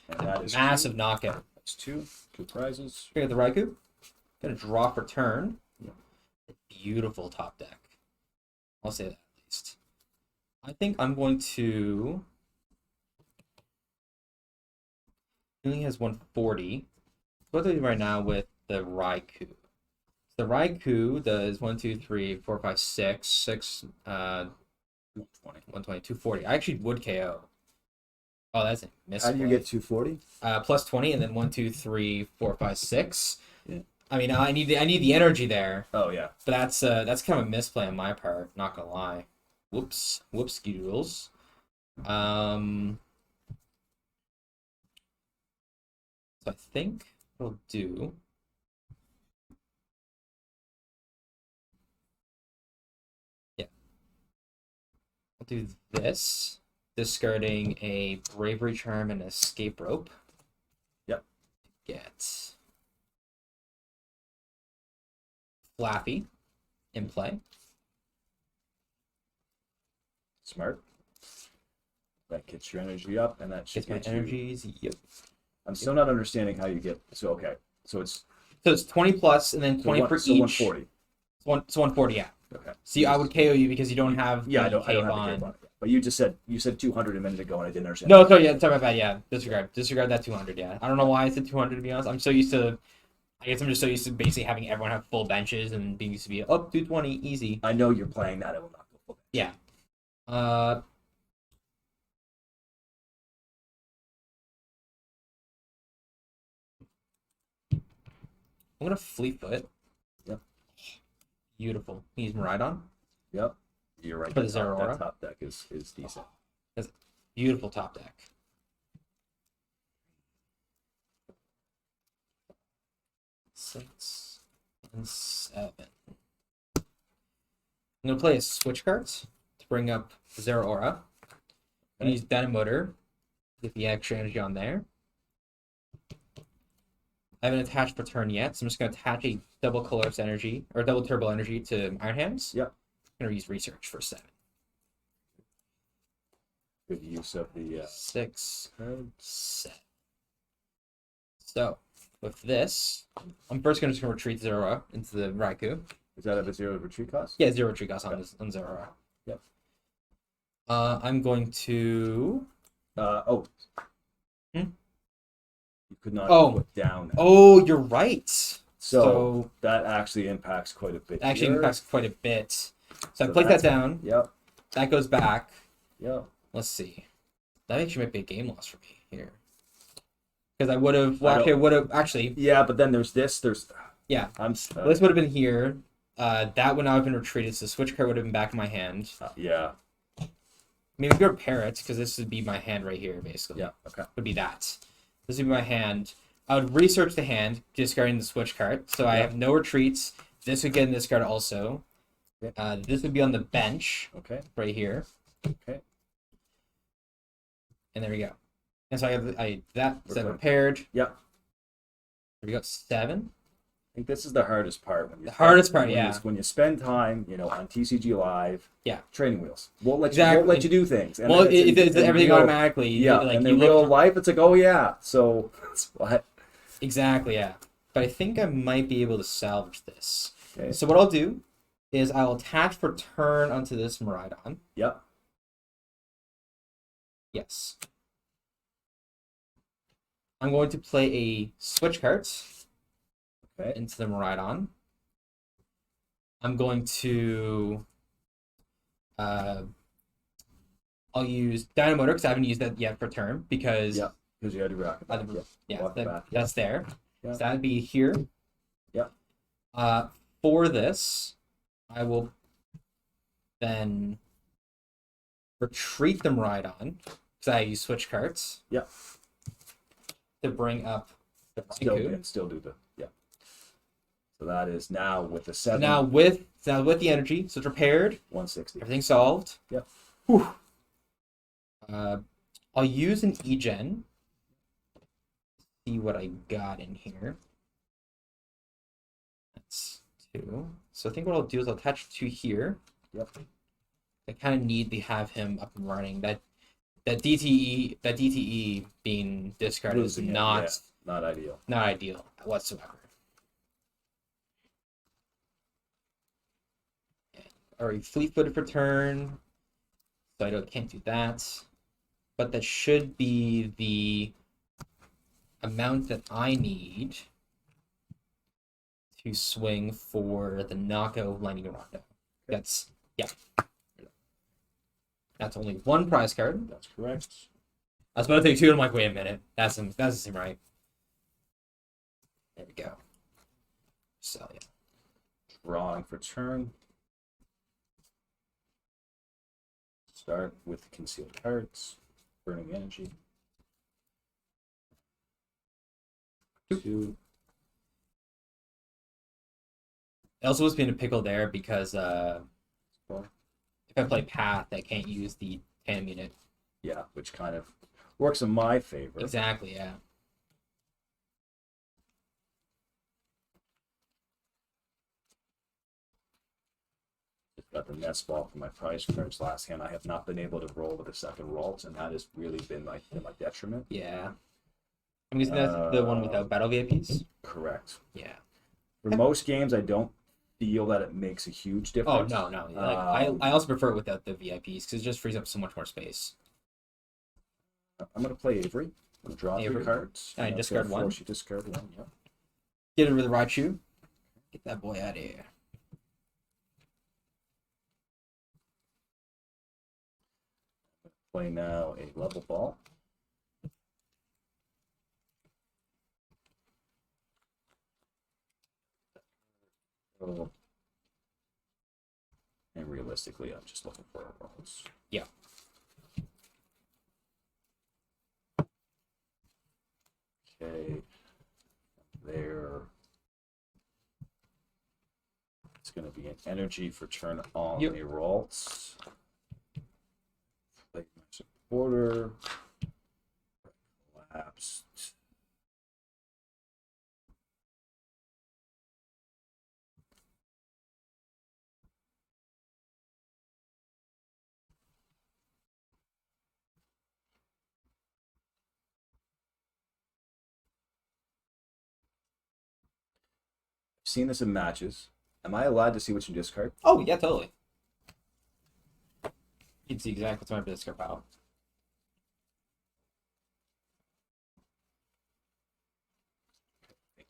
Speaker 1: And that is
Speaker 2: massive knockout.
Speaker 1: That's 2 prizes.
Speaker 2: Here, the Raikou. Gonna draw for turn.
Speaker 1: Yeah.
Speaker 2: Beautiful top deck. I'll say that at least. I think I'm going to. He only has 140. What do I do right now with the Raikou? The Raikou does 1, 2, 3, 4, 5, 6. 6. 120, 240. I actually would KO. Oh, that's a miss.
Speaker 1: How do you get 240?
Speaker 2: Plus 20, and then 1, 2, 3, 4, 5, 6.
Speaker 1: Yeah.
Speaker 2: I mean, I need the energy there,
Speaker 1: Oh yeah.
Speaker 2: but that's kind of a misplay on my part. Not gonna lie. Whoops, doodles. So I think what I'll do. Yeah, I'll do this, discarding a bravery charm and escape rope.
Speaker 1: Yep.
Speaker 2: Get Flappy in play.
Speaker 1: Smart. That gets your energy up, and that should
Speaker 2: Gets my
Speaker 1: get you.
Speaker 2: energies. Yep.
Speaker 1: I'm still not understanding how you get. So okay, so it's
Speaker 2: 20 plus, and then 20 for each.
Speaker 1: So 140.
Speaker 2: So 140, yeah.
Speaker 1: Okay.
Speaker 2: See, I would KO you because you don't have
Speaker 1: Yeah,
Speaker 2: the
Speaker 1: I don't have
Speaker 2: cape
Speaker 1: the
Speaker 2: on.
Speaker 1: cape on it. But you said 200 a minute ago, and I didn't understand.
Speaker 2: No, sorry, yeah, sorry about that. Yeah, disregard that 200. Yeah, I don't know why I said 200 to be honest. I'm so used to. I guess I'm just so used to basically having everyone have full benches and being used to be up 220 easy.
Speaker 1: I know you're playing that. I will not go full bench.
Speaker 2: Yeah. I'm gonna Fleetfoot.
Speaker 1: Yep.
Speaker 2: Beautiful. Use Miraidon.
Speaker 1: Yep. You're right.
Speaker 2: For the Zeraora.
Speaker 1: That top deck is decent.
Speaker 2: That's a beautiful top deck. Six and 7. I'm gonna play a switch cards to bring up Zeraora. And use Dynamotor. Get the extra energy on there. I haven't attached for turn yet, so I'm just going to attach a double colorless energy, or double turbo energy to Iron Hands.
Speaker 1: Yep.
Speaker 2: I'm going to use Research for 7.
Speaker 1: Good use of the
Speaker 2: 6, 7. So, with this, I'm first going to retreat Zeraora into the Raikou.
Speaker 1: Is that a 0 retreat cost?
Speaker 2: Yeah, 0 retreat cost on Zeraora.
Speaker 1: Yep.
Speaker 2: I'm going to...
Speaker 1: You could not put down.
Speaker 2: Oh, you're right.
Speaker 1: So that actually impacts quite a bit.
Speaker 2: Impacts quite a bit. So I place that down.
Speaker 1: Yep.
Speaker 2: That goes back.
Speaker 1: Yep.
Speaker 2: Let's see. That actually might be a game loss for me here. Because I would have... Well, actually, I would have... Actually...
Speaker 1: Yeah, but then there's this.
Speaker 2: Yeah.
Speaker 1: This
Speaker 2: would have been here. That would not have been retreated, so the switch card would have been back in my hand.
Speaker 1: Yeah.
Speaker 2: Maybe we could repair it, because this would be my hand right here, basically.
Speaker 1: Yeah, okay.
Speaker 2: Would be that. This would be my hand. I would research the hand, discarding the switch card. So I have no retreats. This would get in this card also.
Speaker 1: Okay.
Speaker 2: This would be on the bench.
Speaker 1: Okay.
Speaker 2: Right here.
Speaker 1: Okay.
Speaker 2: And there we go. And so I have that repaired.
Speaker 1: Yep.
Speaker 2: There we go. 7.
Speaker 1: I think this is the hardest part. When you spend time, on TCG Live.
Speaker 2: Yeah.
Speaker 1: Training wheels won't let you do things.
Speaker 2: And it's everything automatically.
Speaker 1: Yeah. And in real life, it's like, oh yeah. So that's what.
Speaker 2: Exactly. Yeah. But I think I might be able to salvage this.
Speaker 1: Okay.
Speaker 2: So what I'll do is I'll attach for turn onto this Miraidon.
Speaker 1: Yep.
Speaker 2: Yes. I'm going to play a switch cards.
Speaker 1: Okay.
Speaker 2: Into the Miraidon. I'm going to I'll use Dynamotor because I haven't used that yet for turn because
Speaker 1: because you had to rock it back.
Speaker 2: That's there.
Speaker 1: Yeah.
Speaker 2: So that'd be here.
Speaker 1: Yeah.
Speaker 2: For this, I will then retreat the Miraidon because I use switch cards.
Speaker 1: Yeah.
Speaker 2: To bring up the Raikou.
Speaker 1: Still do the So that is now with the 7.
Speaker 2: Now with the energy, so it's repaired.
Speaker 1: 160.
Speaker 2: Everything solved.
Speaker 1: Yep.
Speaker 2: Whew. I'll use an E-Gen. See what I got in here. That's 2. So I think what I'll do is I'll attach 2 here.
Speaker 1: Yep.
Speaker 2: I kind of need to have him up and running. That DTE being discarded is not
Speaker 1: ideal.
Speaker 2: Not ideal whatsoever. Already fleet-footed for turn, so I can't do that. But that should be the amount that I need to swing for the knockout Lightning Rondo. That's only 1 prize card.
Speaker 1: That's correct.
Speaker 2: I was about to take 2, and I'm like, wait a minute, that doesn't seem right. There we go. So yeah.
Speaker 1: Drawing for turn. Start with concealed cards. Burning energy. 2.
Speaker 2: It also puts me in a pickle there because
Speaker 1: Well,
Speaker 2: if I play Path, I can't use the tandem unit.
Speaker 1: yeah, which kind of works in my favor.
Speaker 2: Exactly, yeah.
Speaker 1: Just got the nest ball for my prize cards last hand. I have not been able to roll with a second Ralt, and that has really been my detriment.
Speaker 2: Yeah. I'm using that the one without battle VIPs.
Speaker 1: Correct.
Speaker 2: Yeah.
Speaker 1: For most games, I don't feel that it makes a huge
Speaker 2: Oh
Speaker 1: difference.
Speaker 2: no. Like, I also prefer it without the VIPs because it just frees up so much more space.
Speaker 1: I'm going to play Avery. I'm going to draw
Speaker 2: Avery.
Speaker 1: 3 cards.
Speaker 2: I discard one.
Speaker 1: Force you discard 1, yeah.
Speaker 2: Get rid of the Raichu. Get that boy out of here.
Speaker 1: Play now a level ball. Oh. And realistically, I'm just looking for a rolls.
Speaker 2: Yeah.
Speaker 1: Okay. There. It's going to be an energy for turn on
Speaker 2: Yep.
Speaker 1: a Ralts. Play my supporter. Collapsed. I've seen this in matches. Am I allowed to see what you discard?
Speaker 2: Oh yeah, totally. You can see exactly what's my discard pile.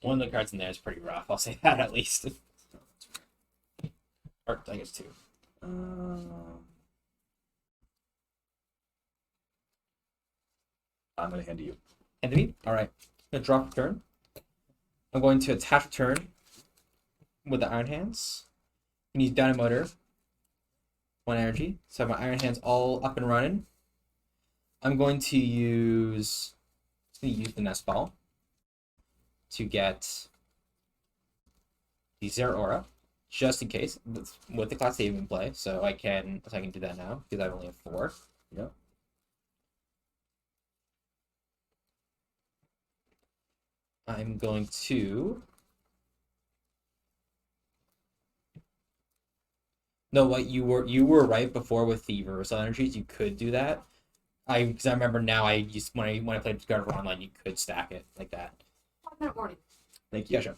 Speaker 2: One of the cards in there is pretty rough. I'll say that at least. Or I guess 2.
Speaker 1: I'm going to hand to you.
Speaker 2: And to me? Alright. I'm going to drop a turn. I'm going to attach a turn with the Iron Hands. You can use Dynamotor. 1 energy. So I have my Iron Hands all up and running. I'm going to use the Nest Ball to get the Zeraora, just in case, with the class save in play. So I can do that now because I only have 4.
Speaker 1: Yeah.
Speaker 2: I'm going to. No, what you were right before with the reversal energies. You could do that. Because I remember now. I used when I played God of Online, you could stack it like that.
Speaker 3: On that morning.
Speaker 1: Thank you.
Speaker 2: Gotcha.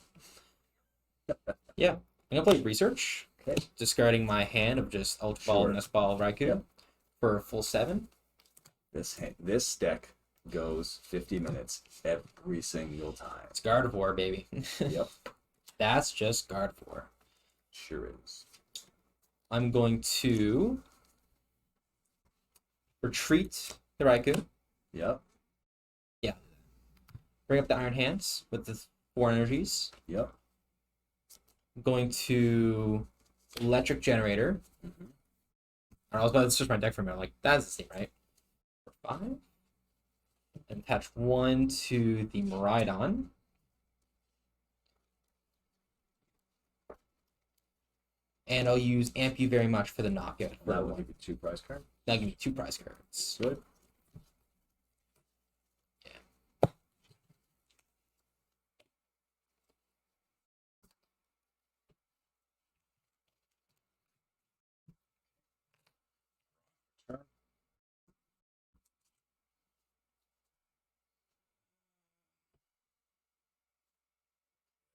Speaker 2: Yeah, I'm gonna play Research.
Speaker 1: Okay.
Speaker 2: Discarding my hand of just Ultra Ball,
Speaker 1: Sure.
Speaker 2: Nest Ball, Raikou
Speaker 1: Yep.
Speaker 2: for a full 7.
Speaker 1: This deck goes 50 minutes every single time.
Speaker 2: It's Gardevoir, baby.
Speaker 1: Yep.
Speaker 2: That's just Gardevoir.
Speaker 1: Sure is.
Speaker 2: I'm going to retreat the Raikou.
Speaker 1: Yep.
Speaker 2: Bring up the Iron Hands with the 4 energies.
Speaker 1: Yep.
Speaker 2: I'm going to Electric Generator.
Speaker 1: Mm-hmm.
Speaker 2: I was about to switch my deck for a minute. Like, that's the same, right? For 5. And attach 1 to the Miraidon. And I'll use Amp You very much for the knockout.
Speaker 1: That will give you 2 prize cards.
Speaker 2: That'll give me 2 prize cards.
Speaker 1: Good.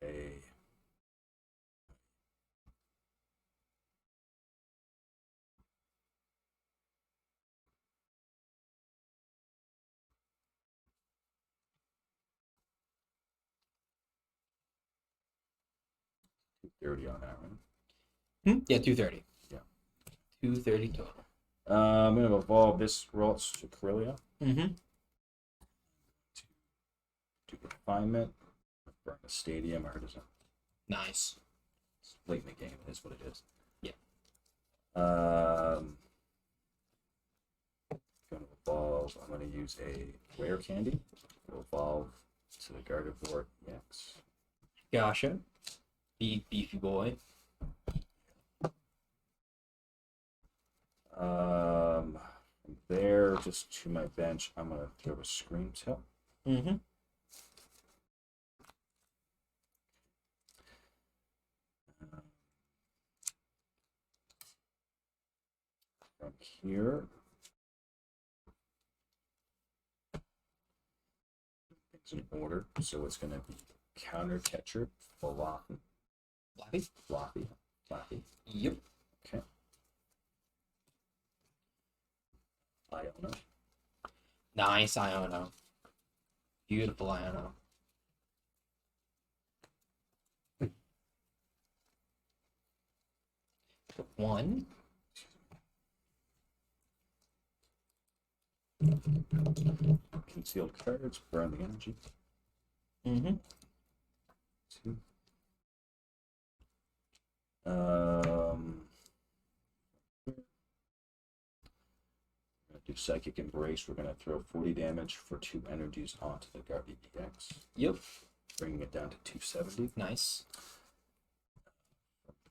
Speaker 1: A 230 on that one.
Speaker 2: Yeah, 230.
Speaker 1: Yeah.
Speaker 2: 230 total.
Speaker 1: I'm going to evolve this Ralts to Corellia.
Speaker 2: Mm-hmm.
Speaker 1: Do refinement. Burn the stadium. I heard there's a
Speaker 2: Nice.
Speaker 1: It's late in the game, is what it is.
Speaker 2: Yeah.
Speaker 1: Going to evolve. I'm going to use a rare candy. To evolve to the Gardevoir EX.
Speaker 2: Gotcha. Beefy boy.
Speaker 1: From there, just to my bench, I'm going to throw a Scream Tail.
Speaker 2: Mm-hmm.
Speaker 1: From here, things in order. So it's going to be Counter Catcher, Fluffy. Fluffy.
Speaker 2: Yep.
Speaker 1: Okay. Iona.
Speaker 2: Nice, Iono. Beautiful Iono. One.
Speaker 1: Concealed cards, burn the energy.
Speaker 2: Mm-hmm.
Speaker 1: 2. Do Psychic Embrace. We're going to throw 40 damage for 2 energies onto the Guardian EX.
Speaker 2: Yep.
Speaker 1: Bringing it down to 270.
Speaker 2: Nice.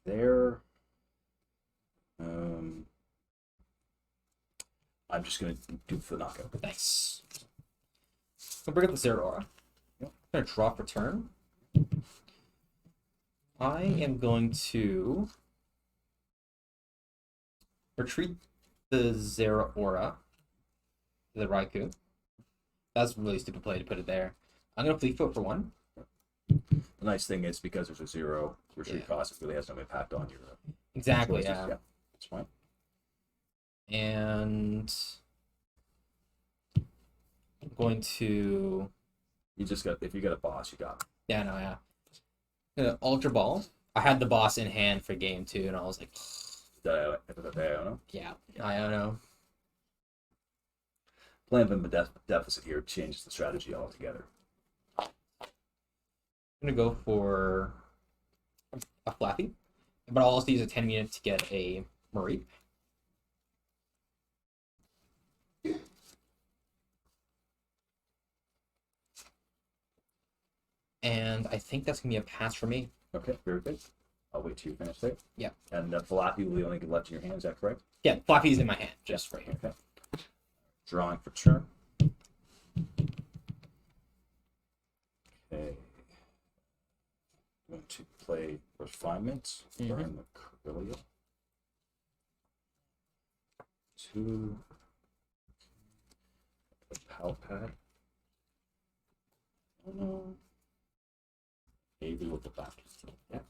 Speaker 1: There. I'm just going to do for knockout.
Speaker 2: Nice. I'll bring up the Zeraora.
Speaker 1: Yep.
Speaker 2: I'm going to draw for turn. I am going to retreat the Zeraora, the Raikou. That's a really stupid play to put it there. I'm going to Fleet Foot for 1.
Speaker 1: The nice thing is because there's a 0 retreat cost, it really has no impact on your
Speaker 2: Exactly,
Speaker 1: choices.
Speaker 2: yeah.
Speaker 1: That's fine.
Speaker 2: And I'm going to...
Speaker 1: You just got, if you get a boss, you got it.
Speaker 2: Yeah, no, yeah. Ultra Ball. I had the boss in hand for game 2, and I was like,
Speaker 1: I don't know.
Speaker 2: yeah, I don't know.
Speaker 1: Playing from the deficit here changes the strategy altogether.
Speaker 2: I'm going to go for a Flappy, but I'll also use a 10 unit to get a Marie. And I think that's going to be a pass for me.
Speaker 1: Okay, very good. I'll wait till you finish there.
Speaker 2: Yeah.
Speaker 1: And Flappy will only get left in your hand, is that correct?
Speaker 2: Yeah, Flappy's in my hand, just right here.
Speaker 1: Okay. Drawing for turn. Okay. Going to play Refinement. Burn the Corellia. 2. The Palpad. Oh no. Maybe we'll go back to the deck.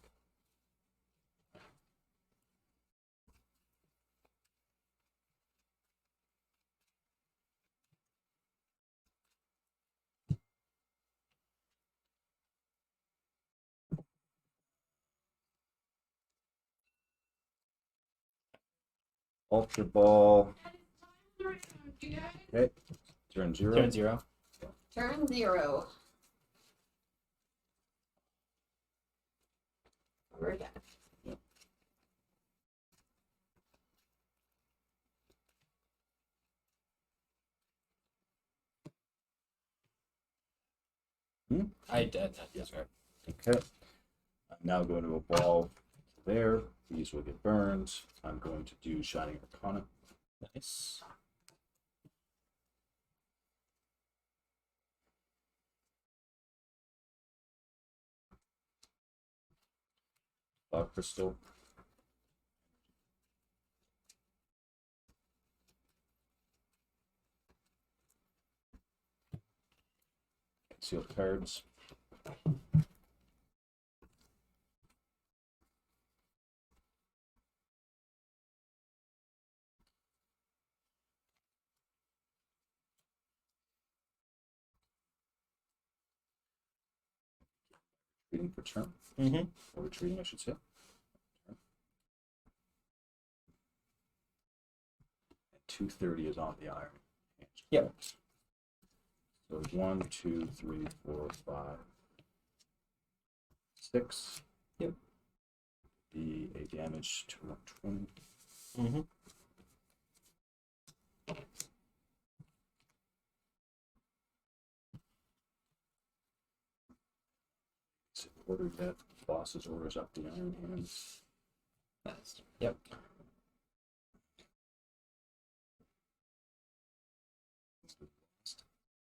Speaker 1: Ultra Ball. Okay. Turn 0.
Speaker 2: Turn 0.
Speaker 3: Turn 0. Over again.
Speaker 1: Yep.
Speaker 2: I did. That's right.
Speaker 1: Okay. I'm now going to evolve there. These will get burned. I'm going to do Shining Arcana.
Speaker 2: Nice.
Speaker 1: Crystal. Concealed cards. Retreating for turn. Or retreating, I should say. And 230 is on the iron.
Speaker 2: Yep.
Speaker 1: So 1, 2, 3, 4, 5, 6.
Speaker 2: Yep.
Speaker 1: Be a damage to 120.
Speaker 2: Mm-hmm.
Speaker 1: Order that boss's orders up the Iron Hands.
Speaker 2: Nice. Yep.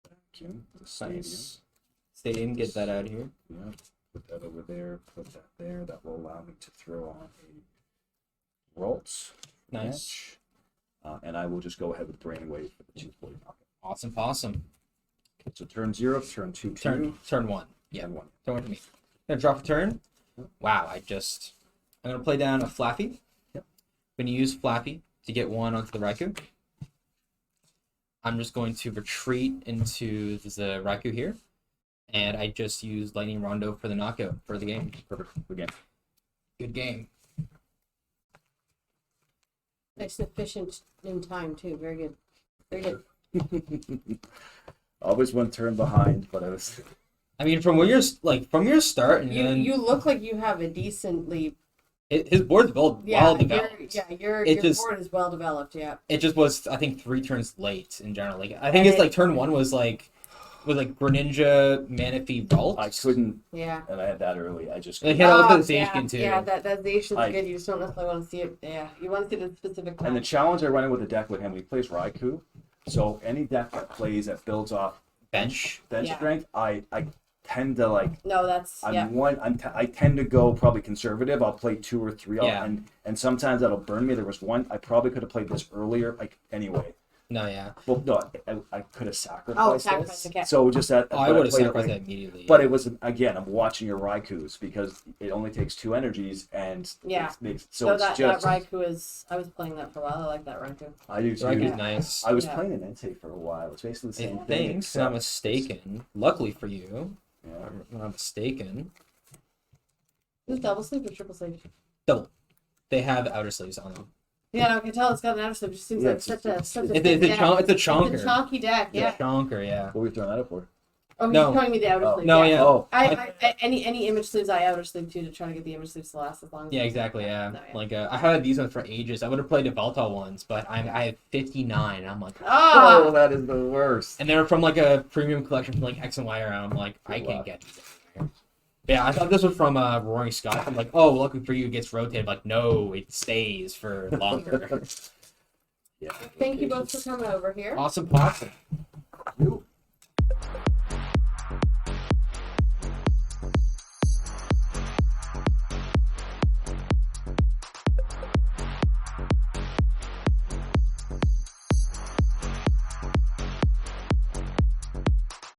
Speaker 1: Back in the stadium.
Speaker 2: Nice. Stadium, get that out of here.
Speaker 1: Yeah, put that over there, put that there. That will allow me to throw on a Ralts.
Speaker 2: Nice.
Speaker 1: And I will just go ahead with Brainwave for the 240 pocket.
Speaker 2: Awesome, awesome.
Speaker 1: So turn 0, turn 2 to you,
Speaker 2: Turn 1. Yeah.
Speaker 1: turn 1.
Speaker 2: Turn 1 to me. Gonna drop a turn.
Speaker 1: Yep.
Speaker 2: Wow, I'm gonna play down a Flappy.
Speaker 1: Yep.
Speaker 2: I'm gonna use Flappy to get 1 onto the Raikou. I'm just going to retreat into the Raikou here. And I just use Lightning Rondo for the knockout for the game.
Speaker 1: Perfect. Again.
Speaker 2: Good game.
Speaker 3: Nice, efficient in time too. Very good. Very good.
Speaker 1: Always one turn behind, but I was.
Speaker 2: I mean, from your start, and then
Speaker 3: You look like you have a decently
Speaker 2: his board's well developed.
Speaker 3: Your
Speaker 2: just-
Speaker 3: board is well developed. Yeah.
Speaker 2: It just was, I think, 3 turns late in general. Like, I think it's like turn 1 was like Greninja, Manaphy, Ralt.
Speaker 1: I couldn't,
Speaker 3: Yeah.
Speaker 1: and I had that early. I just.
Speaker 2: Like, he had all the
Speaker 3: yeah,
Speaker 2: Zacian too.
Speaker 3: Yeah, that Zacian's
Speaker 1: I-
Speaker 3: good. You just don't necessarily want to see it. Yeah, you want to see the specific.
Speaker 1: And the
Speaker 3: Time.
Speaker 1: challenge I run in with the deck with him, he plays Raikou. So any deck that builds off
Speaker 2: Bench.
Speaker 1: bench
Speaker 3: Yeah.
Speaker 1: strength, I tend to like.
Speaker 3: No, that's
Speaker 1: I tend to go probably conservative. I'll play 2 or 3,
Speaker 2: Yeah.
Speaker 1: and sometimes that'll burn me. There was one I probably could have played this earlier. Like anyway,
Speaker 2: No, yeah.
Speaker 1: well, no, I could have sacrificed
Speaker 3: sacrifice,
Speaker 1: this.
Speaker 3: okay.
Speaker 1: So just that.
Speaker 2: Oh, I
Speaker 1: but
Speaker 2: would have
Speaker 1: played it
Speaker 2: sacrificed
Speaker 1: like-
Speaker 2: that immediately.
Speaker 1: But it was again. I'm watching your Raikous because it only takes 2 energies and
Speaker 3: Yeah.
Speaker 1: so it's
Speaker 3: that
Speaker 1: just.
Speaker 3: Raikou is. I was playing that for a while. I like that Raikou.
Speaker 1: I do too.
Speaker 2: Raikou's nice.
Speaker 1: I was
Speaker 3: Yeah.
Speaker 1: playing an Entei for a while. It's basically the
Speaker 2: I
Speaker 1: same thing.
Speaker 2: think, if I'm not
Speaker 1: except-
Speaker 2: mistaken. Luckily for you,
Speaker 1: Yeah.
Speaker 2: if I'm not mistaken.
Speaker 3: Is it double sleeve or triple sleeve?
Speaker 2: Double. They have outer sleeves on them.
Speaker 3: Yeah, no, I can tell it's got an outer sleeve. It just seems
Speaker 1: Yeah,
Speaker 3: like
Speaker 1: it's
Speaker 3: such
Speaker 1: just-
Speaker 3: a
Speaker 2: It's
Speaker 3: thick
Speaker 2: a
Speaker 3: deck.
Speaker 2: chonker.
Speaker 3: It's a chonky deck. Yeah.
Speaker 2: Chonker, yeah.
Speaker 1: What were we throwing that up for?
Speaker 3: Oh,
Speaker 2: No.
Speaker 3: he's showing me the outer
Speaker 1: Oh.
Speaker 3: sleeve.
Speaker 2: No,
Speaker 3: yeah.
Speaker 2: yeah.
Speaker 1: Oh,
Speaker 3: I any image sleeves I outer sleeve too to try to get the image sleeves to last as long as.
Speaker 2: Yeah, exactly. Yeah,
Speaker 3: No, yeah.
Speaker 2: like I had these ones for ages. I would have played the Veltal ones, but I have 59. I'm like,
Speaker 3: Ah,
Speaker 1: that is the worst.
Speaker 2: and they're from like a premium collection from like X and Y around. I'm like, I
Speaker 1: Wow.
Speaker 2: can't get these. Yeah, I thought this was from Roaring Sky. I'm like, oh, lucky for you, it gets rotated. Like, no, it stays for longer.
Speaker 1: Yeah.
Speaker 3: thank you both for coming over here.
Speaker 2: Awesome, awesome.
Speaker 1: You.